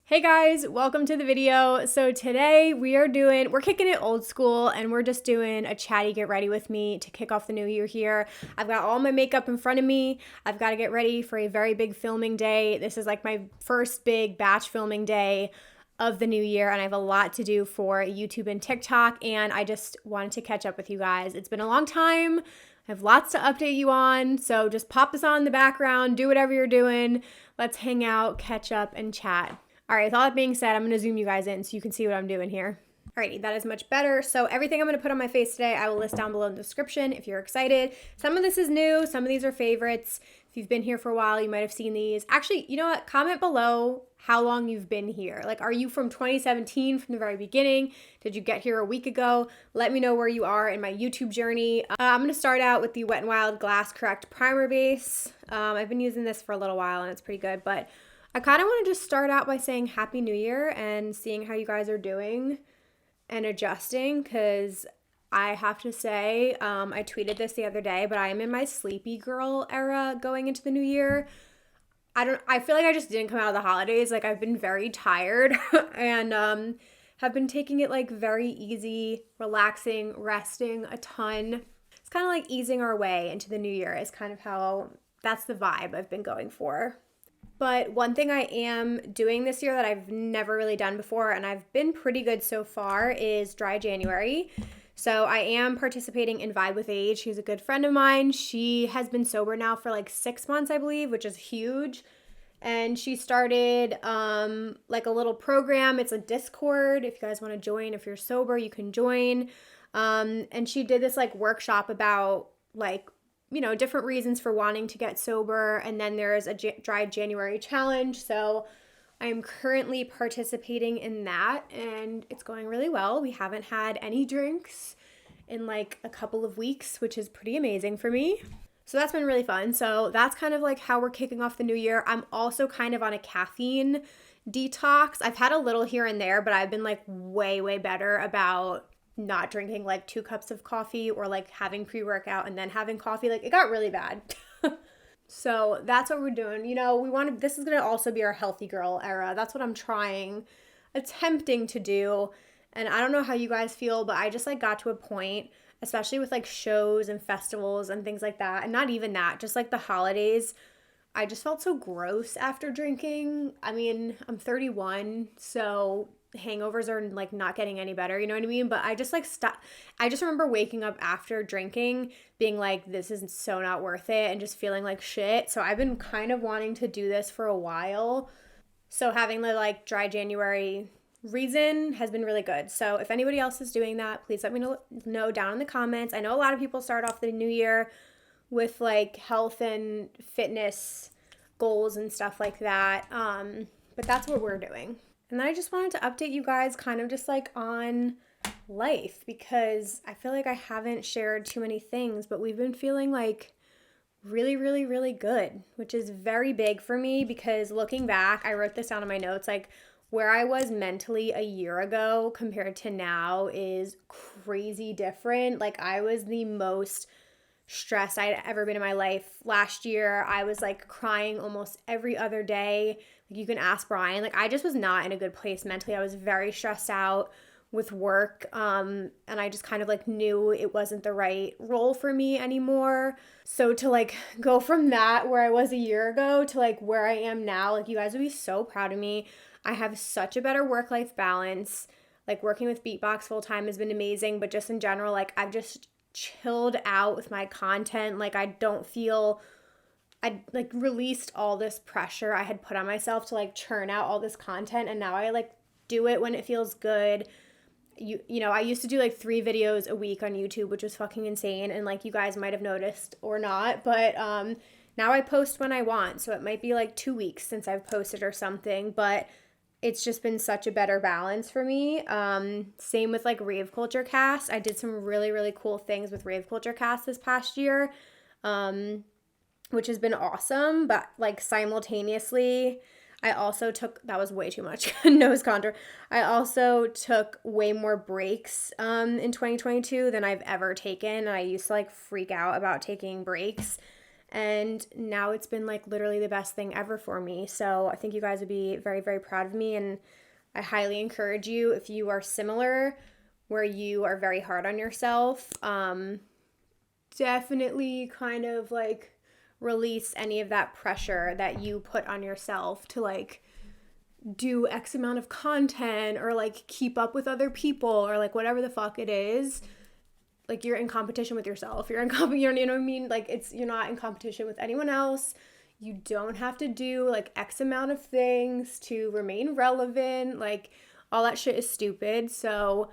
Hey guys, welcome to the video. So today we're kicking it old school and we're just doing a chatty get ready with me to kick off the new year here. I've got all my makeup in front of me. I've got to get ready for a very big filming day. This is like my first big batch filming day of the new year and I have a lot to do for YouTube and TikTok and I just wanted to catch up with you guys. It's been a long time. I have lots to update you on, so just pop this on in the background, do whatever you're doing. Let's hang out, catch up, and chat. All right, with all that being said, I'm going to zoom you guys in so you can see what I'm doing here. Alrighty, that is much better. So everything I'm going to put on my face today, I will list down below in the description if you're excited. Some of this is new. Some of these are favorites. If you've been here for a while, you might have seen these. Actually, you know what? Comment below how long you've been here. Like, are you from 2017 from the very beginning? Did you get here a week ago? Let me know where you are in my YouTube journey. I'm going to start out with the Wet n Wild Glass Correct Primer Base. I've been using this for a little while and it's pretty good, but I kind of want to just start out by saying Happy New Year and seeing how you guys are doing and adjusting, because I have to say, I tweeted this the other day, but I am in my sleepy girl era going into the new year. I feel like I just didn't come out of the holidays. Like, I've been very tired and have been taking it like very easy, relaxing, resting a ton. It's kind of like easing our way into the new year is kind of how, that's the vibe I've been going for. But one thing I am doing this year that I've never really done before, and I've been pretty good so far, is dry January. So I am participating in Vibe with Age. She's a good friend of mine. She has been sober now for like 6 months, I believe, which is huge. And she started like a little program. It's a Discord. If you guys want to join, if you're sober, you can join. And she did this like workshop about like, you know, different reasons for wanting to get sober. And then there's a dry January challenge. So I'm currently participating in that and it's going really well. We haven't had any drinks in like a couple of weeks, which is pretty amazing for me. So that's been really fun. So that's kind of like how we're kicking off the new year. I'm also kind of on a caffeine detox. I've had a little here and there, but I've been like way better about not drinking like 2 cups of coffee or like having pre-workout and then having coffee. Like, it got really bad. So that's what we're doing. You know, this is going to also be our healthy girl era. That's what I'm attempting to do. And I don't know how you guys feel, but I just like got to a point, especially with like shows and festivals and things like that. And not even that, just like the holidays. I just felt so gross after drinking. I mean, I'm 31, so hangovers are like not getting any better, you know what I mean? But I just like I just remember waking up after drinking being like, this is so not worth it, and just feeling like shit. So I've been kind of wanting to do this for a while. So having the like dry January reason has been really good. So if anybody else is doing that, please let me know down in the comments. I know a lot of people start off the new year with like health and fitness goals and stuff like that. But that's what we're doing. And then I just wanted to update you guys kind of just like on life, because I feel like I haven't shared too many things, but we've been feeling like really good, which is very big for me, because looking back, I wrote this down in my notes, like where I was mentally a year ago compared to now is crazy different. Like, I was the most stressed I'd ever been in my life. Last year, I was like crying almost every other day. Like, you can ask Brian. Like, I just was not in a good place mentally. I was very stressed out with work. And I just kind of like knew it wasn't the right role for me anymore. So to like go from that, where I was a year ago, to like where I am now, like, you guys would be so proud of me. I have such a better work-life balance. Like, working with Beatbox full-time has been amazing, but just in general, like, I've just chilled out with my content. Like, I don't feel I like released all this pressure I had put on myself to like churn out all this content, and now I like do it when it feels good. You know, I used to do like 3 videos a week on YouTube, which was fucking insane, and like you guys might have noticed or not, but now I post when I want. So it might be like 2 weeks since I've posted or something, but it's just been such a better balance for me. Same with like Rave Culture Cast. I did some really cool things with Rave Culture Cast this past year, which has been awesome. But like simultaneously, I also took, that was way too much nose contour. I also took way more breaks in 2022 than I've ever taken. And I used to like freak out about taking breaks. And now it's been like literally the best thing ever for me. So I think you guys would be very, very proud of me. And I highly encourage you, if you are similar, where you are very hard on yourself, definitely kind of like release any of that pressure that you put on yourself to like do X amount of content or like keep up with other people or like whatever the fuck it is. Like, you're in competition with yourself. You're in you know what I mean? Like, you're not in competition with anyone else. You don't have to do like X amount of things to remain relevant. Like, all that shit is stupid. So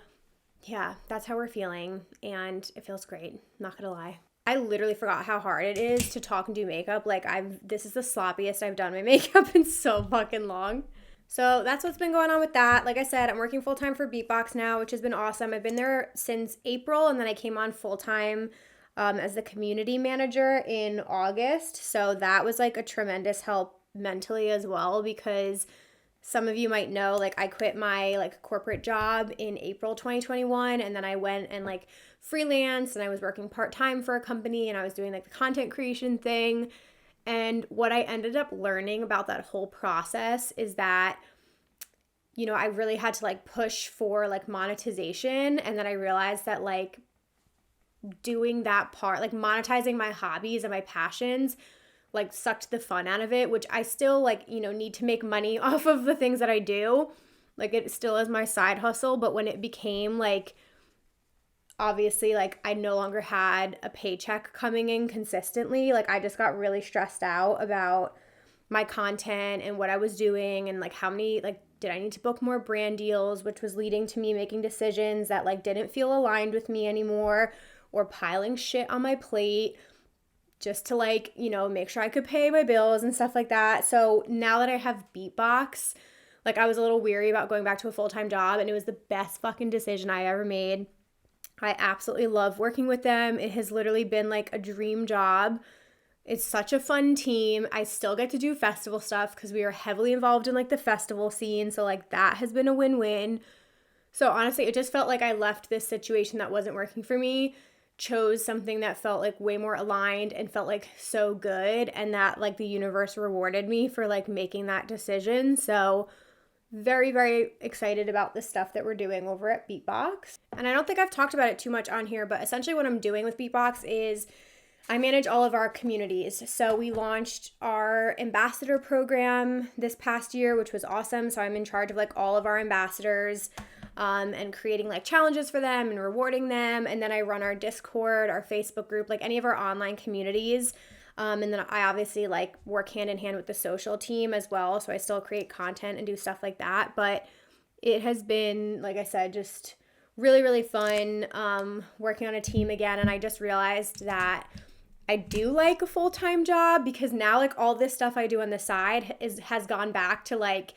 yeah, that's how we're feeling, and it feels great. Not gonna lie. I literally forgot how hard it is to talk and do makeup. Like, this is the sloppiest I've done my makeup in so fucking long. So that's what's been going on with that. Like I said, I'm working full-time for Beatbox now, which has been awesome. I've been there since April, and then I came on full-time as the community manager in August. So that was like a tremendous help mentally as well, because some of you might know, like, I quit my like corporate job in April 2021, and then I went and like freelance, and I was working part-time for a company, and I was doing like the content creation thing. And what I ended up learning about that whole process is that, you know, I really had to like push for like monetization. And then I realized that like doing that part, like monetizing my hobbies and my passions, like sucked the fun out of it, which I still like, you know, need to make money off of the things that I do. Like, it still is my side hustle. But when it became like, obviously, like, I no longer had a paycheck coming in consistently, like, I just got really stressed out about my content and what I was doing, and like how many, like, did I need to book more brand deals, which was leading to me making decisions that like didn't feel aligned with me anymore, or piling shit on my plate just to like, you know, make sure I could pay my bills and stuff like that. So now that I have Beatbox, like, I was a little weary about going back to a full-time job, and it was the best fucking decision I ever made. I absolutely love working with them. It has literally been like a dream job. It's such a fun team. I still get to do festival stuff because we are heavily involved in like the festival scene. So like that has been a win-win. So honestly, it just felt like I left this situation that wasn't working for me, chose something that felt like way more aligned and felt like so good, and that like the universe rewarded me for like making that decision. So very, very excited about the stuff that we're doing over at Beatbox. And I don't think I've talked about it too much on here, but essentially what I'm doing with Beatbox is I manage all of our communities. So we launched our ambassador program this past year, which was awesome. So I'm in charge of like all of our ambassadors, and creating like challenges for them and rewarding them. And then I run our Discord, our Facebook group, like any of our online communities. And then I obviously like work hand in hand with the social team as well. So I still create content and do stuff like that. But it has been, like I said, just really, really fun working on a team again. And I just realized that I do like a full-time job, because now like all this stuff I do on the side has gone back to like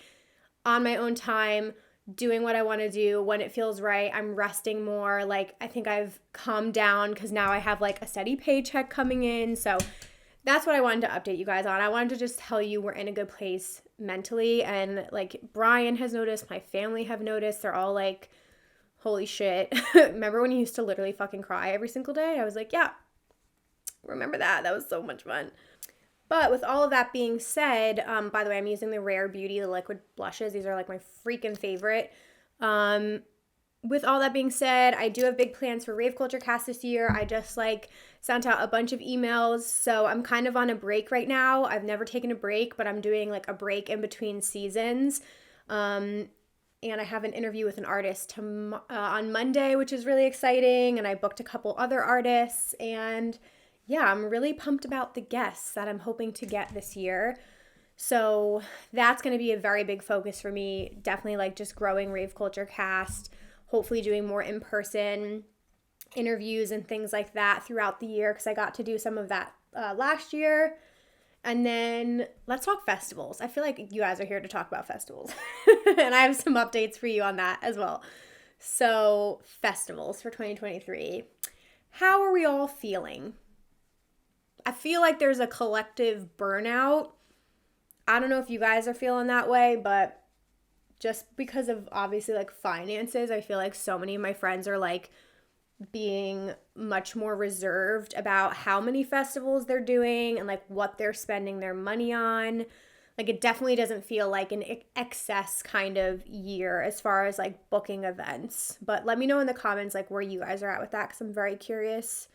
on my own time, doing what I want to do when it feels right. I'm resting more. Like, I think I've calmed down because now I have like a steady paycheck coming in. So that's what I wanted to update you guys on. I wanted to just tell you we're in a good place mentally, and like Brian has noticed, my family have noticed. They're all like, holy shit. Remember when you used to literally fucking cry every single day? I was like, yeah, remember that. That was so much fun. But with all of that being said, by the way, I'm using the Rare Beauty, the liquid blushes. These are like my freaking favorite. With all that being said, I do have big plans for Rave Culture Cast this year. I just like sent out a bunch of emails. So I'm kind of on a break right now. I've never taken a break, but I'm doing like a break in between seasons. And I have an interview with an artist on Monday, which is really exciting. And I booked a couple other artists, and yeah, I'm really pumped about the guests that I'm hoping to get this year. So that's going to be a very big focus for me. Definitely like just growing Rave Culture Cast, hopefully doing more in-person interviews and things like that throughout the year, because I got to do some of that last year. And then let's talk festivals. I feel like you guys are here to talk about festivals. And I have some updates for you on that as well. So festivals for 2023. How are we all feeling? I feel like there's a collective burnout. I don't know if you guys are feeling that way, but just because of obviously like finances, I feel like so many of my friends are like being much more reserved about how many festivals they're doing and like what they're spending their money on. Like it definitely doesn't feel like an excess kind of year as far as like booking events. But let me know in the comments like where you guys are at with that, because I'm very curious.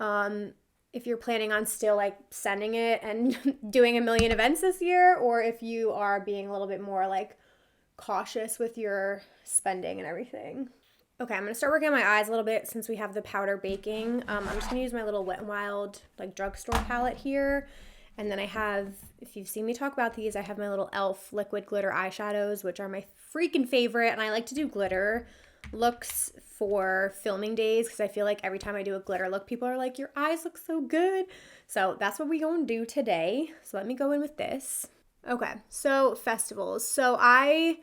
If you're planning on still like sending it and doing a million events this year, or if you are being a little bit more like cautious with your spending and everything. Okay, I'm gonna start working on my eyes a little bit since we have the powder baking. I'm just gonna use my little Wet n Wild like drugstore palette here. And then I have, if you've seen me talk about these, I have my little e.l.f. liquid glitter eyeshadows, which are my freaking favorite. And I like to do glitter looks for filming days because I feel like every time I do a glitter look, people are like, your eyes look so good. So that's what we gonna do today. So let me go in with this. Okay, so festivals. So I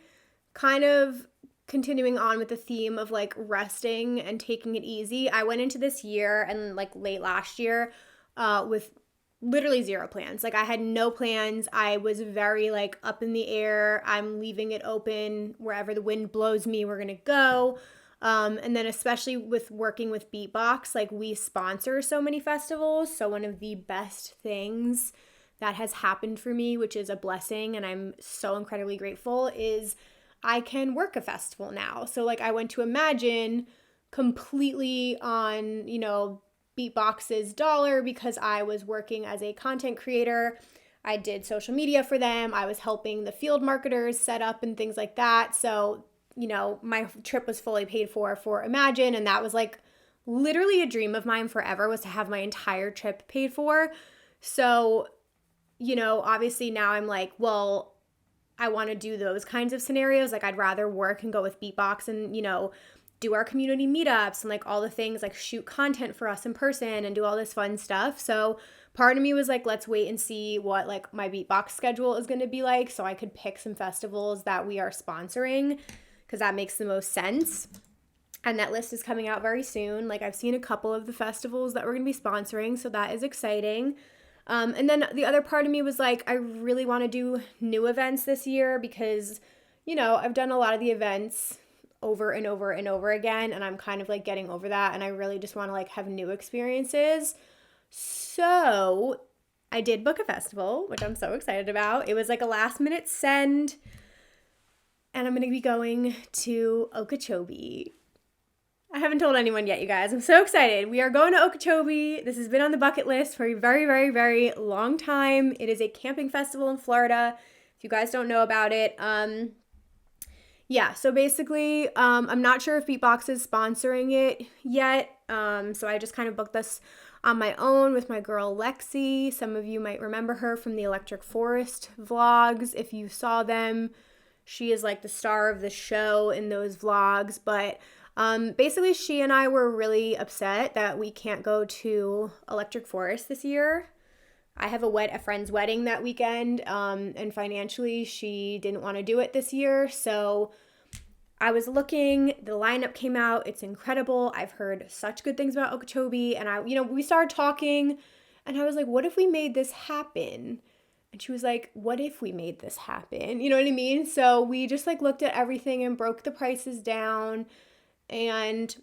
kind of continuing on with the theme of like resting and taking it easy. I went into this year and like late last year with literally zero plans. Like I had no plans. I was very like up in the air. I'm leaving it open. Wherever the wind blows me, we're going to go. And then especially with working with Beatbox, like we sponsor so many festivals. So one of the best things that has happened for me, which is a blessing and I'm so incredibly grateful, is I can work a festival now. So like I went to Imagine completely on, you know, Beatbox's dollar because I was working as a content creator. I did social media for them. I was helping the field marketers set up and things like that. So, you know, my trip was fully paid for Imagine. And that was like literally a dream of mine forever, was to have my entire trip paid for. So, you know, obviously now I'm like, well, I want to do those kinds of scenarios. Like I'd rather work and go with Beatbox and, you know, do our community meetups and like all the things, like shoot content for us in person and do all this fun stuff. So part of me was like, let's wait and see what like my Beatbox schedule is going to be like so I could pick some festivals that we are sponsoring, because that makes the most sense. And that list is coming out very soon. Like I've seen a couple of the festivals that we're going to be sponsoring, so that is exciting. And then the other part of me was like, I really want to do new events this year because, you know, I've done a lot of the events over and over and over again, and I'm kind of like getting over that, and I really just want to like have new experiences. So I did book a festival, which I'm so excited about. It was like a last minute send, and I'm going to be going to Okeechobee. I haven't told anyone yet, you guys. I'm so excited. We are going to Okeechobee. This has been on the bucket list for a very, very, very long time. It is a camping festival in Florida. If you guys don't know about it, yeah, so basically, I'm not sure if Beatbox is sponsoring it yet. So I just kind of booked this on my own with my girl Lexi. Some of you might remember her from the Electric Forest vlogs. If you saw them, she is like the star of the show in those vlogs. But basically, she and I were really upset that we can't go to Electric Forest this year. I have a friend's wedding that weekend, and financially she didn't want to do it this year. So I was looking, the lineup came out. It's incredible. I've heard such good things about Okeechobee, and we started talking, and I was like, what if we made this happen? And she was like, what if we made this happen? You know what I mean? So we just like looked at everything and broke the prices down. And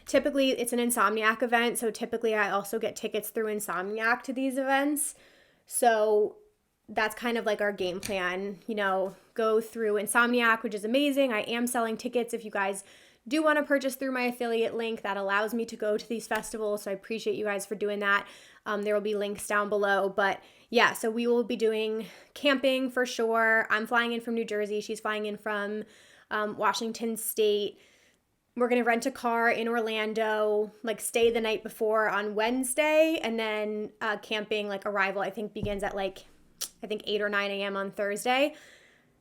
typically it's an Insomniac event, so typically I also get tickets through Insomniac to these events. So that's kind of like our game plan, you know, go through Insomniac, which is amazing. I am selling tickets if you guys do want to purchase through my affiliate link. That allows me to go to these festivals, so I appreciate you guys for doing that. There will be links down below, but yeah, so we will be doing camping for sure. I'm flying in from New Jersey. She's flying in from Washington State. We're going to rent a car in Orlando, like stay the night before on Wednesday, and then camping, like arrival, I think begins at like, 8 or 9 a.m. on Thursday.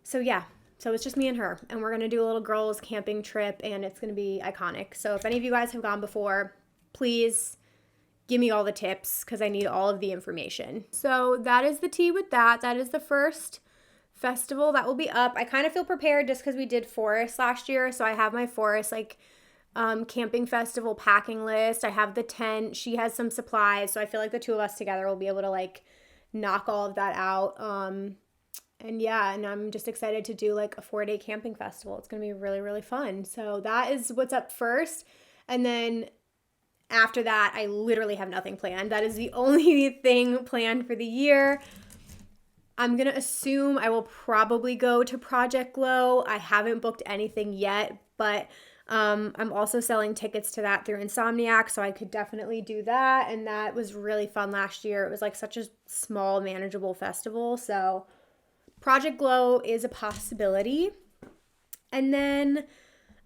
So yeah, so it's just me and her, and we're going to do a little girls camping trip, and it's going to be iconic. So if any of you guys have gone before, please give me all the tips because I need all of the information. So that is the tea with that. That is the first festival that will be up. I kind of feel prepared just because we did Forest last year, so I have my Forest camping festival packing list. I have the tent. She has some supplies, so I feel like the two of us together will be able to like knock all of that out. And yeah, and I'm just excited to do like a 4-day camping festival. It's gonna be really, really fun. So that is what's up first. And then after that, I literally have nothing planned. That is the only thing planned for the year. I'm going to assume I will probably go to Project Glow. I haven't booked anything yet, but I'm also selling tickets to that through Insomniac, so I could definitely do that. And that was really fun last year. It was like such a small, manageable festival. So Project Glow is a possibility. And then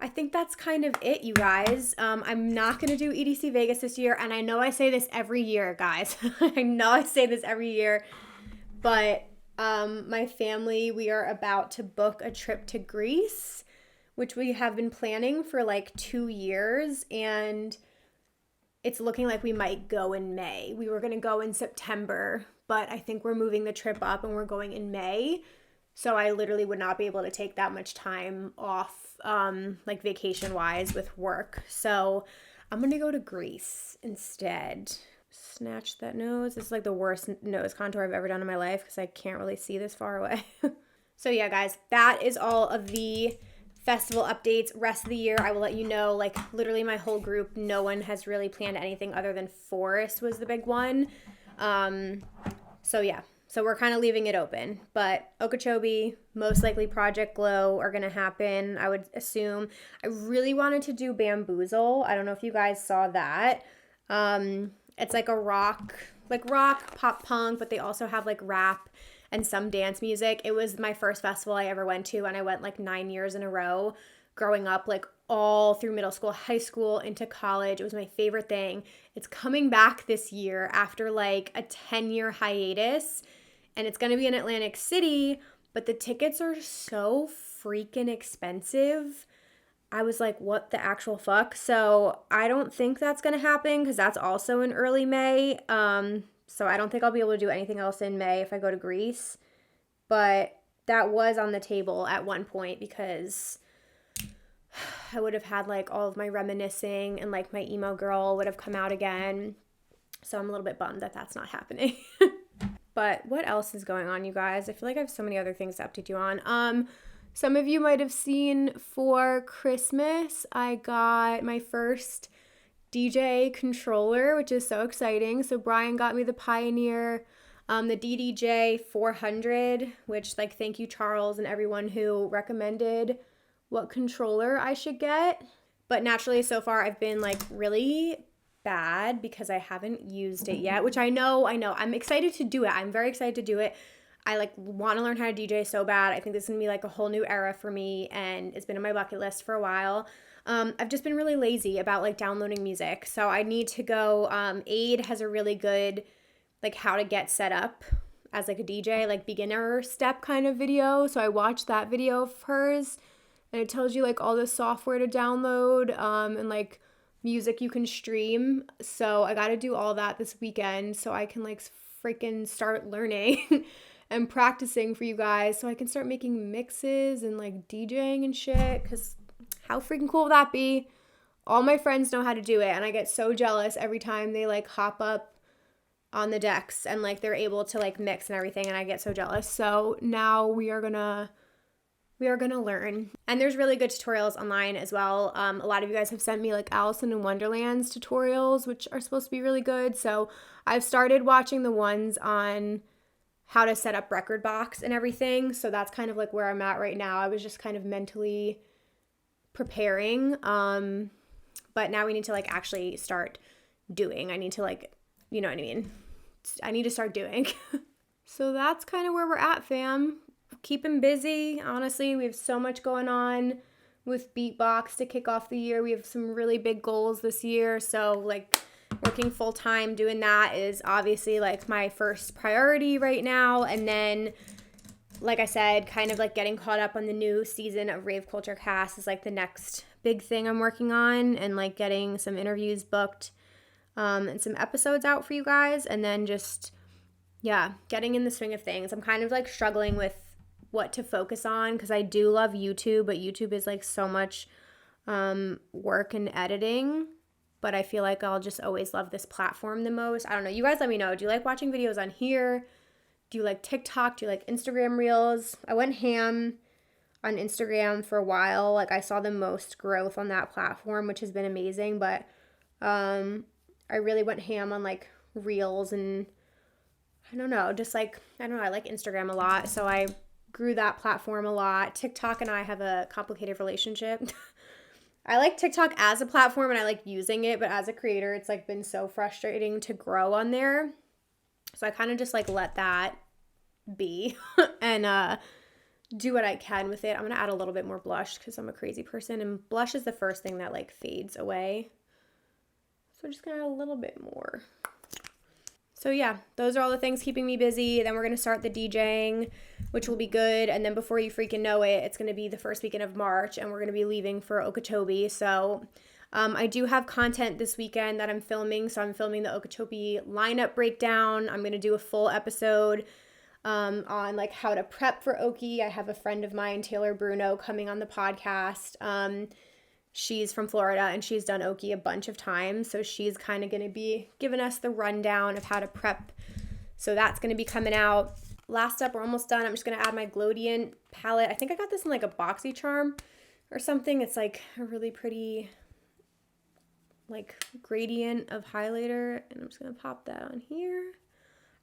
I think that's kind of it, you guys. I'm not going to do EDC Vegas this year. And I know I say this every year, guys. I know I say this every year. But my family, we are about to book a trip to Greece, which we have been planning for like 2 years. And it's looking like we might go in May. We were going to go in September, but I think we're moving the trip up and we're going in May. So I literally would not be able to take that much time off, like vacation-wise with work. So I'm going to go to Greece instead. Snatch that nose. This is like the worst nose contour I've ever done in my life because I can't really see this far away. So yeah, guys, that is all of the festival updates. Rest of the year, I will let you know, like literally my whole group, no one has really planned anything other than Forest was the big one. So yeah. So we're kind of leaving it open, but Okeechobee, most likely Project Glow are going to happen, I would assume. I really wanted to do Bamboozle. I don't know if you guys saw that. It's like a rock, pop punk, but they also have like rap and some dance music. It was my first festival I ever went to, and I went like 9 years in a row growing up, like all through middle school, high school, into college. It was my favorite thing. It's coming back this year after like a 10-year hiatus. And it's going to be in Atlantic City, but the tickets are so freaking expensive. I was like, what the actual fuck? So I don't think that's going to happen because that's also in early May. So I don't think I'll be able to do anything else in May if I go to Greece. But that was on the table at one point because I would have had like all of my reminiscing and like my emo girl would have come out again. So I'm a little bit bummed that that's not happening. But what else is going on, you guys? I feel like I have so many other things to update you on. Some of you might have seen for Christmas, I got my first DJ controller, which is so exciting. So Brian got me the Pioneer, the DDJ 400, which like thank you Charles and everyone who recommended what controller I should get. But naturally so far I've been like really bad because I haven't used it yet, which I know. I'm excited to do it. I'm very excited to do it. I like want to learn how to DJ so bad. I think this is going to be like a whole new era for me and it's been on my bucket list for a while. I've just been really lazy about like downloading music. So I need to go, Aid has a really good like how to get set up as like a DJ, like beginner step kind of video. So I watched that video of hers and it tells you like all the software to download and like music you can stream. So I got to do all that this weekend so I can like freaking start learning and practicing for you guys so I can start making mixes and like DJing and shit, because how freaking cool would that be? All my friends know how to do it and I get so jealous every time they like hop up on the decks and like they're able to like mix and everything, and I get so jealous. So now we are gonna learn. And there's really good tutorials online as well. A lot of you guys have sent me like Alice in Wonderland's tutorials, which are supposed to be really good. So I've started watching the ones on how to set up Record Box and everything. So that's kind of like where I'm at right now. I was just kind of mentally preparing. But now we need to like actually start doing. I need to like, you know what I mean? I need to start doing. So that's kind of where we're at, fam. Keeping busy. Honestly, we have so much going on with Beatbox to kick off the year. We have some really big goals this year. So like working full time doing that is obviously like my first priority right now. And then, like I said, kind of like getting caught up on the new season of Rave Culture Cast is like the next big thing I'm working on, and like getting some interviews booked and some episodes out for you guys. And then just, yeah, getting in the swing of things. I'm kind of like struggling with what to focus on because I do love YouTube, but YouTube is like so much work and editing. But I feel like I'll just always love this platform the most. I don't know. You guys let me know. Do you like watching videos on here? Do you like TikTok? Do you like Instagram Reels? I went ham on Instagram for a while. Like I saw the most growth on that platform, which has been amazing, but I really went ham on like reels and I don't know, just like, I don't know, I like Instagram a lot. So I grew that platform a lot. TikTok and I have a complicated relationship. I like TikTok as a platform and I like using it, but as a creator, it's like been so frustrating to grow on there. So I kind of just like let that be and do what I can with it. I'm going to add a little bit more blush because I'm a crazy person and blush is the first thing that like fades away. So just going to add a little bit more. So yeah, those are all the things keeping me busy. Then we're going to start the DJing, which will be good. And then before you freaking know it, it's going to be the first weekend of March and we're going to be leaving for Okeechobee. So I do have content this weekend that I'm filming. So I'm filming the Okeechobee lineup breakdown. I'm going to do a full episode on like how to prep for Okie. I have a friend of mine, Taylor Bruno, coming on the podcast. She's from Florida and she's done Okie a bunch of times. So she's kind of going to be giving us the rundown of how to prep. So that's going to be coming out. Last up, we're almost done. I'm just going to add my Glowdient palette. I think I got this in like a BoxyCharm or something. It's like a really pretty like gradient of highlighter. And I'm just going to pop that on here.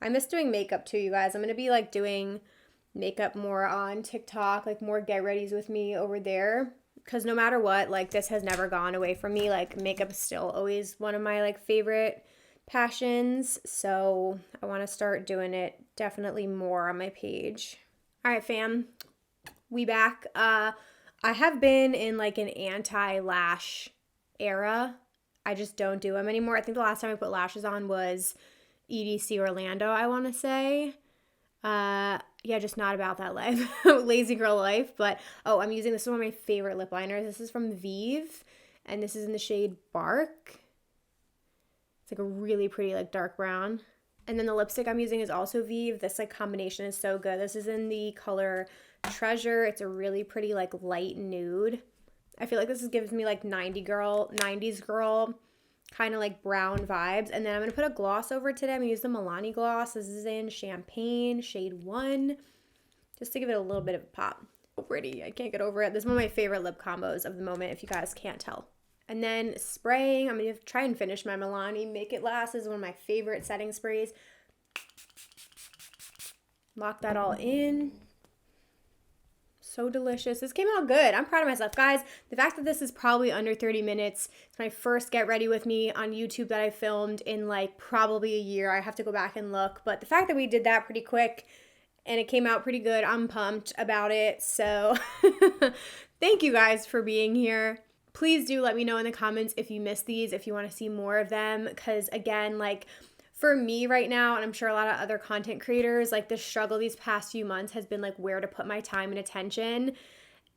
I miss doing makeup too, you guys. I'm going to be like doing makeup more on TikTok, like more get readies with me over there. Because no matter what, like this has never gone away from me. Like makeup is still always one of my like favorite passions. So I want to start doing it definitely more on my page. All right, fam. We back. I have been in like an anti-lash era. I just don't do them anymore. I think the last time I put lashes on was EDC Orlando, I want to say. Yeah, just not about that life. Lazy girl life. But, oh, I'm using, this is one of my favorite lip liners. This is from Vive, and this is in the shade Bark. It's like a really pretty, like, dark brown. And then the lipstick I'm using is also Vive. This, like, combination is so good. This is in the color Treasure. It's a really pretty, like, light nude. I feel like this gives me, like, 90s girl kind of like brown vibes. And then I'm going to put a gloss over today. I'm going to use the Milani gloss. This is in Champagne, shade 1, just to give it a little bit of a pop. So pretty. I can't get over it. This is one of my favorite lip combos of the moment, if you guys can't tell. And then spraying. I'm going to try and finish my Milani Make It Last. This is one of my favorite setting sprays. Lock that all in. So delicious. This came out good. I'm proud of myself. Guys, the fact that this is probably under 30 minutes, it's my first get ready with me on YouTube that I filmed in like probably a year. I have to go back and look. But the fact that we did that pretty quick and it came out pretty good, I'm pumped about it. So thank you guys for being here. Please do let me know in the comments if you missed these, if you want to see more of them. Because again, like, for me right now, and I'm sure a lot of other content creators, like the struggle these past few months has been like where to put my time and attention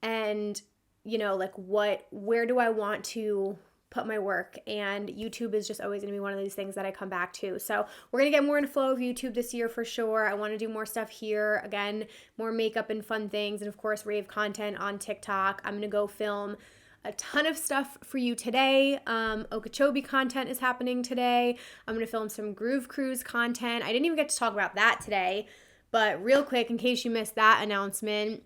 and, you know, like where do I want to put my work? And YouTube is just always going to be one of these things that I come back to. So we're going to get more in the flow of YouTube this year for sure. I want to do more stuff here. Again, more makeup and fun things. And of course, rave content on TikTok. I'm going to go film a ton of stuff for you today. Okeechobee content is happening today. I'm going to film some Groove Cruise content. I didn't even get to talk about that today, but real quick, in case you missed that announcement,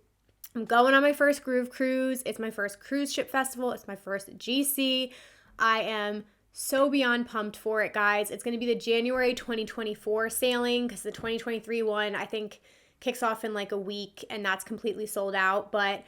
I'm going on my first Groove Cruise. It's my first cruise ship festival. It's my first GC. I am so beyond pumped for it, guys. It's going to be the January 2024 sailing because the 2023 one, I think, kicks off in like a week and that's completely sold out, but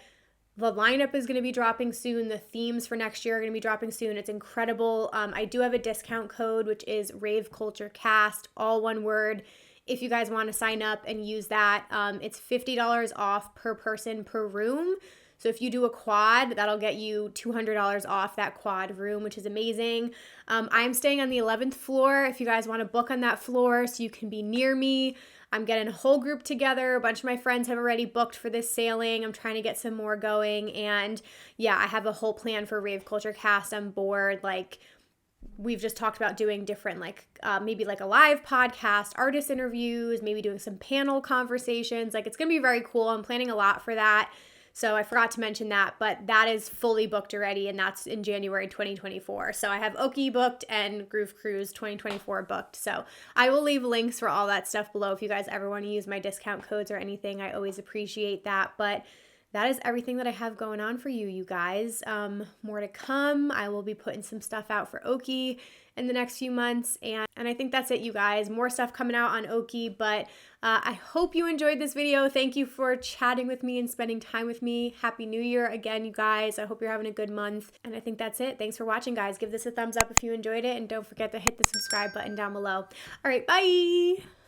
the lineup is going to be dropping soon. The themes for next year are going to be dropping soon. It's incredible. I do have a discount code, which is Rave Culture Cast, all one word. If you guys want to sign up and use that, it's $50 off per person per room. So if you do a quad, that'll get you $200 off that quad room, which is amazing. I'm staying on the 11th floor. If you guys want to book on that floor so you can be near me, I'm getting a whole group together. A bunch of my friends have already booked for this sailing. I'm trying to get some more going. And yeah, I have a whole plan for Rave Culture Cast on board. Like, we've just talked about doing different, like maybe like a live podcast, artist interviews, maybe doing some panel conversations. Like, it's going to be very cool. I'm planning a lot for that. So I forgot to mention that, but that is fully booked already, and that's in January 2024. So I have Okie booked and Groove Cruise 2024 booked. So I will leave links for all that stuff below if you guys ever want to use my discount codes or anything. I always appreciate that. But that is everything that I have going on for you, you guys. More to come. I will be putting some stuff out for Oki in the next few months, and I think that's it, you guys. More stuff coming out on Oki, but I hope you enjoyed this video. Thank you for chatting with me and spending time with me. Happy New Year again, you guys. I hope you're having a good month, and I think that's it. Thanks for watching, guys. Give this a thumbs up if you enjoyed it, and don't forget to hit the subscribe button down below. All right, bye!